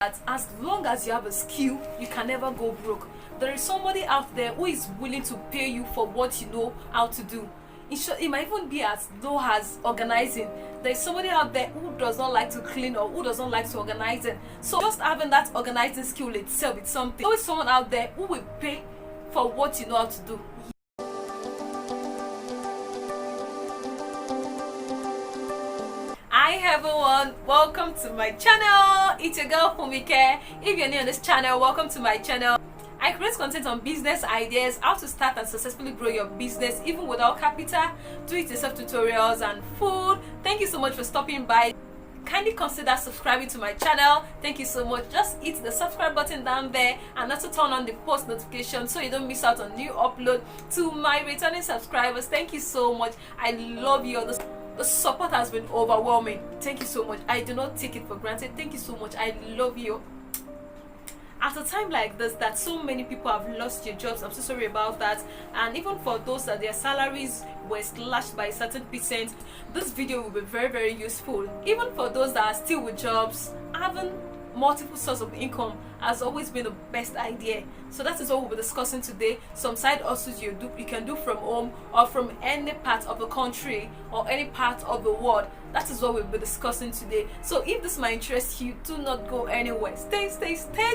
that as long as you have a skill, you can never go broke. There is somebody out there who is willing to pay you for what you know how to do. It might even be as low as organizing. There is somebody out there who does not like to clean or who does not like to organize it. So just having that organizing skill itself is something. There's always someone out there who will pay for what you know how to do. Hi everyone, welcome to my channel. It's your girl Funmike. If you're new on this channel, welcome to my channel. I create content on business ideas, how to start and successfully grow your business even without capital, do it yourself tutorials and food. Thank you so much for stopping by. Kindly consider subscribing to my channel. Thank you so much. Just hit the subscribe button down there and also turn on the post notification so you don't miss out on new upload. To my returning subscribers, thank you so much. I love you. The support has been overwhelming. Thank you so much. I do not take it for granted. Thank you so much. I love you. At a time like this that so many people have lost their jobs, I'm so sorry about that. And even for those that their salaries were slashed by a certain percent, this video will be very useful. Even for those that are still with jobs, having multiple sources of income has always been the best idea. So that is what we'll be discussing today. Some side hustles you can do from home or from any part of the country or any part of the world. That is what we'll be discussing today. So if this might interest you, do not go anywhere. Stay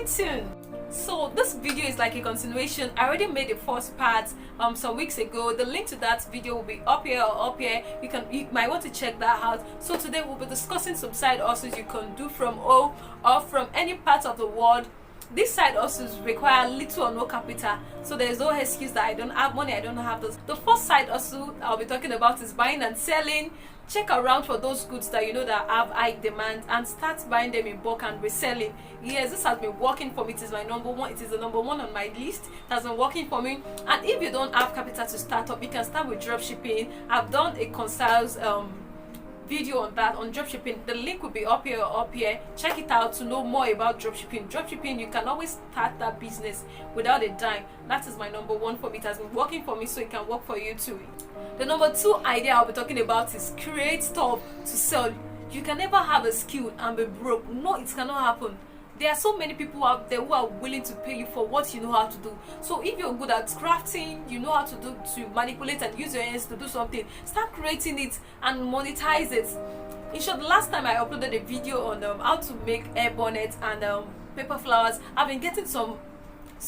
tuned. So this video is like a continuation. I already made the first part some weeks ago. The link to that video will be up here or up here. You might want to check that out. So today we'll be discussing some side hustles you can do from home or from any part of the world. These side hustles require little or no capital, so there's no excuse that I don't have money, I don't have those. The first side hustle I'll be talking about is buying and selling. Check around for those goods that you know that have high demand and start buying them in bulk and reselling. Yes, this has been working for me. It is my number one. It is the number one on my list. It has been working for me. And if you don't have capital to start up, you can start with drop shipping. I've done a concise video on that, on dropshipping. The link will be up here or up here. Check it out to know more about dropshipping. Dropshipping, you can always start that business without a dime. That is my number one for me. It has been working for me, so it can work for you too. The number two idea I'll be talking about is create stuff to sell. You can never have a skill and be broke. No, it cannot happen. There are so many people out there who are willing to pay you for what you know how to do. So if you're good at crafting, you know how to manipulate and use your hands to do something, start creating it and monetize it. In short, the last time I uploaded a video on how to make air bonnets and paper flowers, I've been getting some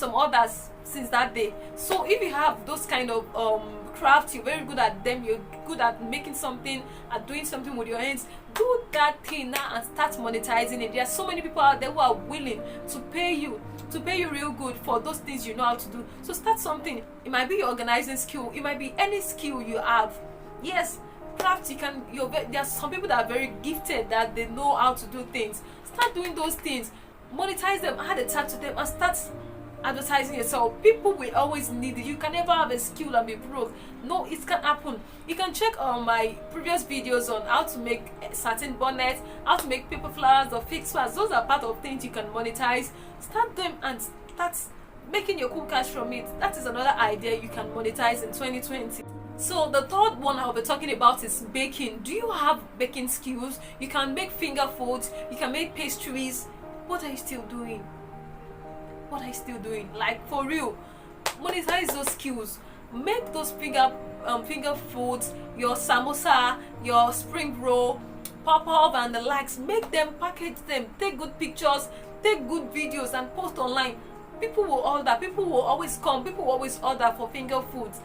orders since that day. So if you have those kind of crafts, you're very good at them, you're good at making something, at doing something with your hands, do that thing now and start monetizing it. There are so many people out there who are willing to pay you real good for those things you know how to do. So start something. It might be your organizing skill, it might be any skill you have. Yes, craft, there are some people that are very gifted, that they know how to do things. Start doing those things, monetize them, add a tag to them, and start advertising yourself. People will always need it. You can never have a skill and be broke. No, it can happen. You can check on my previous videos on how to make satin bonnets, how to make paper flowers or fixed flowers. Those are part of things you can monetize. Start them and start making your cool cash from it. That is another idea you can monetize in 2020. So the third one I'll be talking about is baking. Do you have baking skills? You can make finger foods, you can make pastries. What are you still doing? What are you still doing? Like, for real, monetize those skills. Make those finger foods, your samosa, your spring roll, pop-up and the likes. Make them, package them, take good pictures, take good videos and post online. People will order, people will always come, people will always order for finger foods.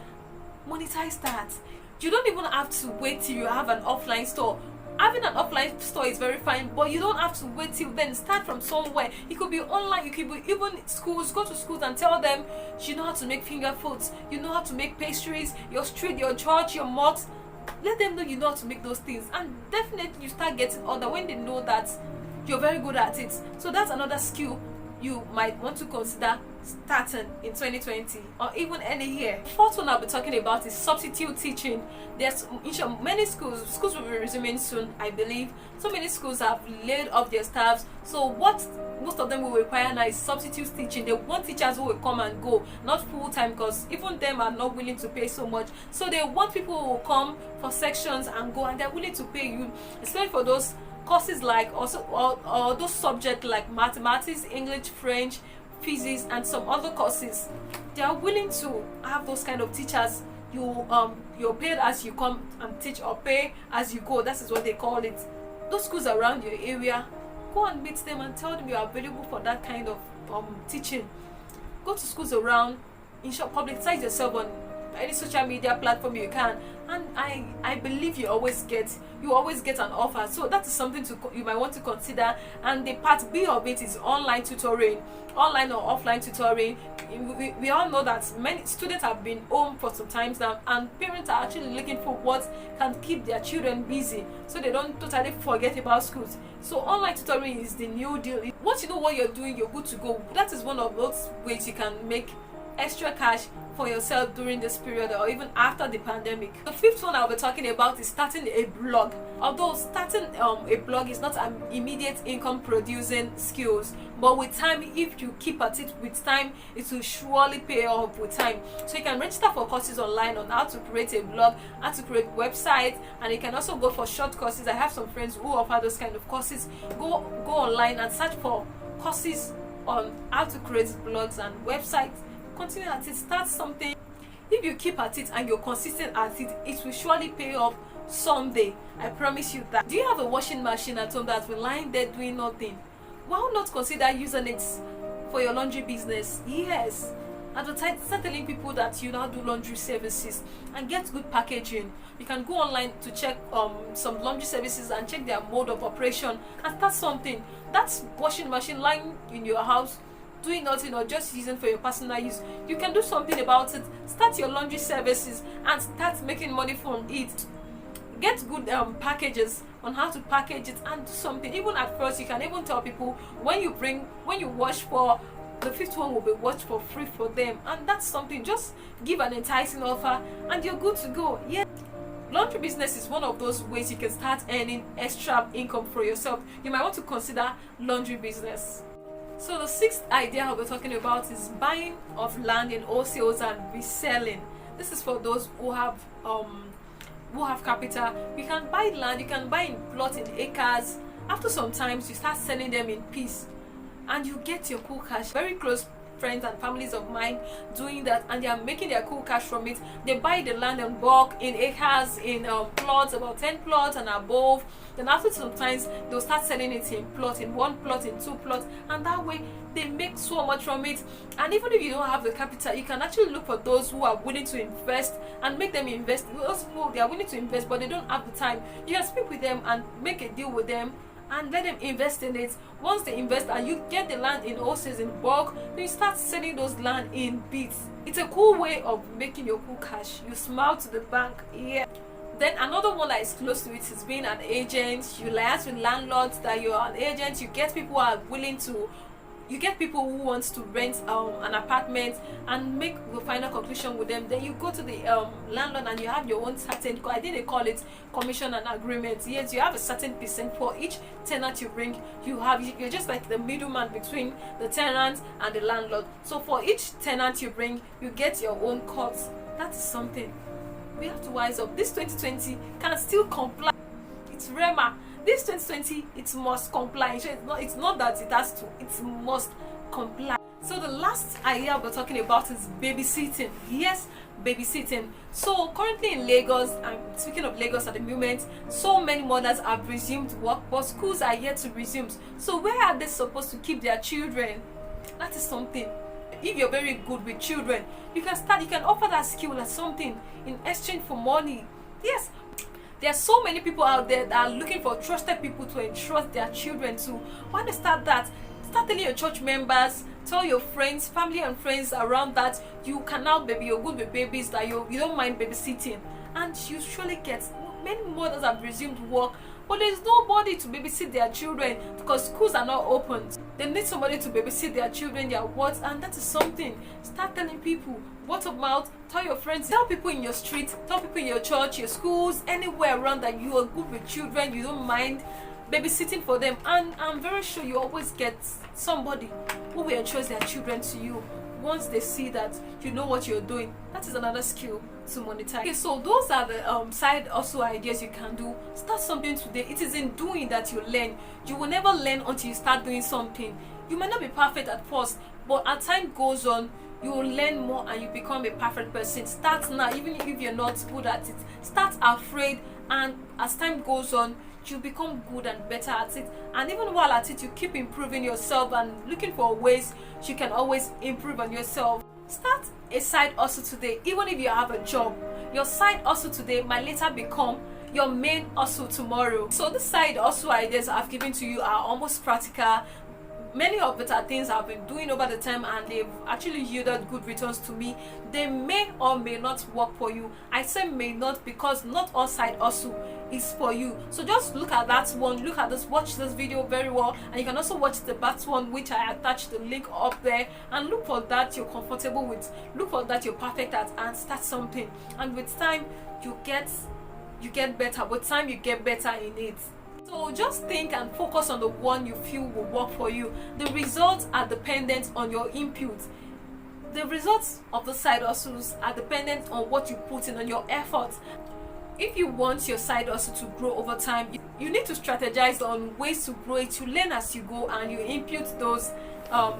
Monetize that. You don't even have to wait till you have an offline store. Having an offline store is very fine, but you don't have to wait till then. Start from somewhere. It could be online, you could be even schools. Go to schools and tell them you know how to make finger foods, you know how to make pastries, your street, your church, your mosque. Let them know you know how to make those things, and definitely you start getting order when they know that you're very good at it. So that's another skill you might want to consider starting in 2020 or even any year. The fourth one I'll be talking about is substitute teaching. There's many schools will be resuming soon, I believe. So many schools have laid off their staffs. So what most of them will require now is substitute teaching. They want teachers who will come and go, not full-time, because even them are not willing to pay so much. So they want people who will come for sections and go, and they're willing to pay you, especially for those courses like also or those subjects like mathematics, English, French, physics, and some other courses. They are willing to have those kind of teachers. You're paid as you come and teach, or pay as you go. That is what they call it. Those schools around your area, go and meet them and tell them you are available for that kind of teaching. Go to schools around, in short, publicize yourself on any social media platform you can, and I believe you always get an offer. So that is something you might want to consider. And the part B of it is online tutoring, online or offline tutoring. We all know that many students have been home for some time now, and parents are actually looking for what can keep their children busy so they don't totally forget about schools. So online tutoring is the new deal. Once you know what you're doing, you're good to go. That is one of those ways you can make extra cash for yourself during this period or even after the pandemic. The fifth one I'll be talking about is starting a blog. Although starting a blog is not an immediate income producing skills, but with time, if you keep at it with time, it will surely pay off with time. So you can register for courses online on how to create a blog, how to create websites, and you can also go for short courses. I have some friends who offer those kind of courses. Go online and search for courses on how to create blogs and websites. Continue at it, start something. If you keep at it and you're consistent at it, it will surely pay off someday. I promise you that. Do you have a washing machine at home that's been lying there doing nothing? Why not consider using it for your laundry business? Yes. Advertise, start telling people that you now do laundry services and get good packaging. You can go online to check some laundry services and check their mode of operation and start something. That's washing machine lying in your house doing nothing or just using for your personal use. You can do something about it. Start your laundry services and start making money from it. Get good packages on how to package it and do something. Even at first, you can even tell people when you wash for the fifth one will be washed for free for them, and that's something. Just give an enticing offer and you're good to go. Yeah. Laundry business is one of those ways you can start earning extra income for yourself. You might want to consider laundry business. So the sixth idea I'll be talking about is buying of land in wholesales and reselling. This is for those who have capital. You can buy land, you can buy in plots in acres. After some time, you start selling them in piece, and you get your cool cash. Very close friends and families of mine doing that, and they are making their cool cash from it. They buy the land in bulk, in acres, in plots, about 10 plots and above. Then after some time, they'll start selling it in plots, in 1 plot, in 2 plots, and that way they make so much from it. And even if you don't have the capital, you can actually look for those who are willing to invest and make them invest. Those people, they are willing to invest, but they don't have the time. You can speak with them and make a deal with them and let them invest in it. Once they invest and you get the land in wholesale in bulk, then you start selling those land in bits. It's a cool way of making your cool cash. You smile to the bank. Yeah. Then another one that is close to it is being an agent. You liaise with landlords that you're an agent. You get people who are willing to, you get people who want to rent an apartment and make the final conclusion with them. Then you go to the landlord and you have your own certain, I think they call it commission and agreement. Yes, you have a certain percent for each tenant you bring. You're just like the middleman between the tenant and the landlord. So for each tenant you bring, you get your own cut. That is something. We have to wise up. This 2020 can still comply. It's Rema. This 2020, it must comply. It's not that it has to, it must comply. So the last idea we're talking about is babysitting. Yes, babysitting. So currently in Lagos, I'm speaking of Lagos at the moment, so many mothers have resumed work, but schools are yet to resume. So where are they supposed to keep their children? That is something. If you're very good with children, you can offer that skill as something in exchange for money. Yes. There are so many people out there that are looking for trusted people to entrust their children to. Why not start that? Start telling your church members, tell your friends, family and friends around that you can now you're good with babies, that you don't mind babysitting. And you surely get, many mothers have resumed work, but there's nobody to babysit their children because schools are not open. They need somebody to babysit their children, their wards, and that is something. Start telling people, word of mouth, tell your friends, tell people in your street, tell people in your church, your schools, anywhere around that you are good with children, you don't mind babysitting for them. And I'm very sure you always get somebody who will entrust their children to you once they see that you know what you're doing. That is another skill to monetize. Okay, so those are the side hustle ideas you can do. Start something today. It is in doing that you learn. You will never learn until you start doing something. You might not be perfect at first, but as time goes on, you will learn more and you become a perfect person. Start now, even if you're not good at it. Start afraid, and as time goes on, you become good and better at it. And even while at it, you keep improving yourself and looking for ways you can always improve on yourself. Start a side hustle today. Even if you have a job, your side hustle today might later become your main hustle tomorrow. So the side hustle ideas I've given to you are almost practical. Many of it are things I've been doing over the time, and they've actually yielded good returns to me. They may or may not work for you. I say may not because not all side hustle is for you. So just look at that one, look at this, watch this video very well, and you can also watch the bat one, which I attached the link up there, and look for that you're comfortable with, look for that you're perfect at, and start something. And with time you get better. With time you get better in it. So just think and focus on the one you feel will work for you. The results are dependent on your input. The results of the side hustles are dependent on what you put in, on your efforts. If you want your side hustle to grow over time, you need to strategize on ways to grow it. You learn as you go and you input those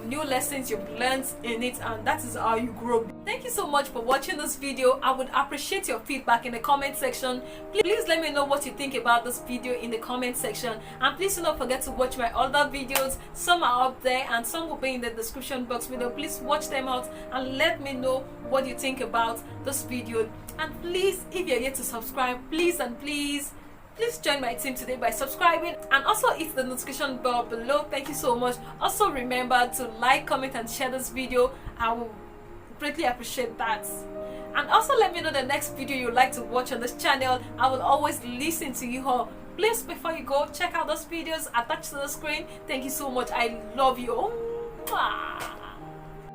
new lessons you've learned in it, and that is how you grow. Thank you so much for watching this video. I would appreciate your feedback in the comment section. Please let me know what you think about this video in the comment section, and please do not forget to watch my other videos. Some are up there and some will be in the description box below. Please watch them out and let me know what you think about this video. And please, if you're yet to subscribe, please join my team today by subscribing, and also hit the notification bell below. Thank you so much. Also remember to like, comment and share this video. I will greatly appreciate that. And also let me know the next video you'd like to watch on this channel. I will always listen to you all. Please, before you go, check out those videos attached to the screen. Thank you so much. I love you.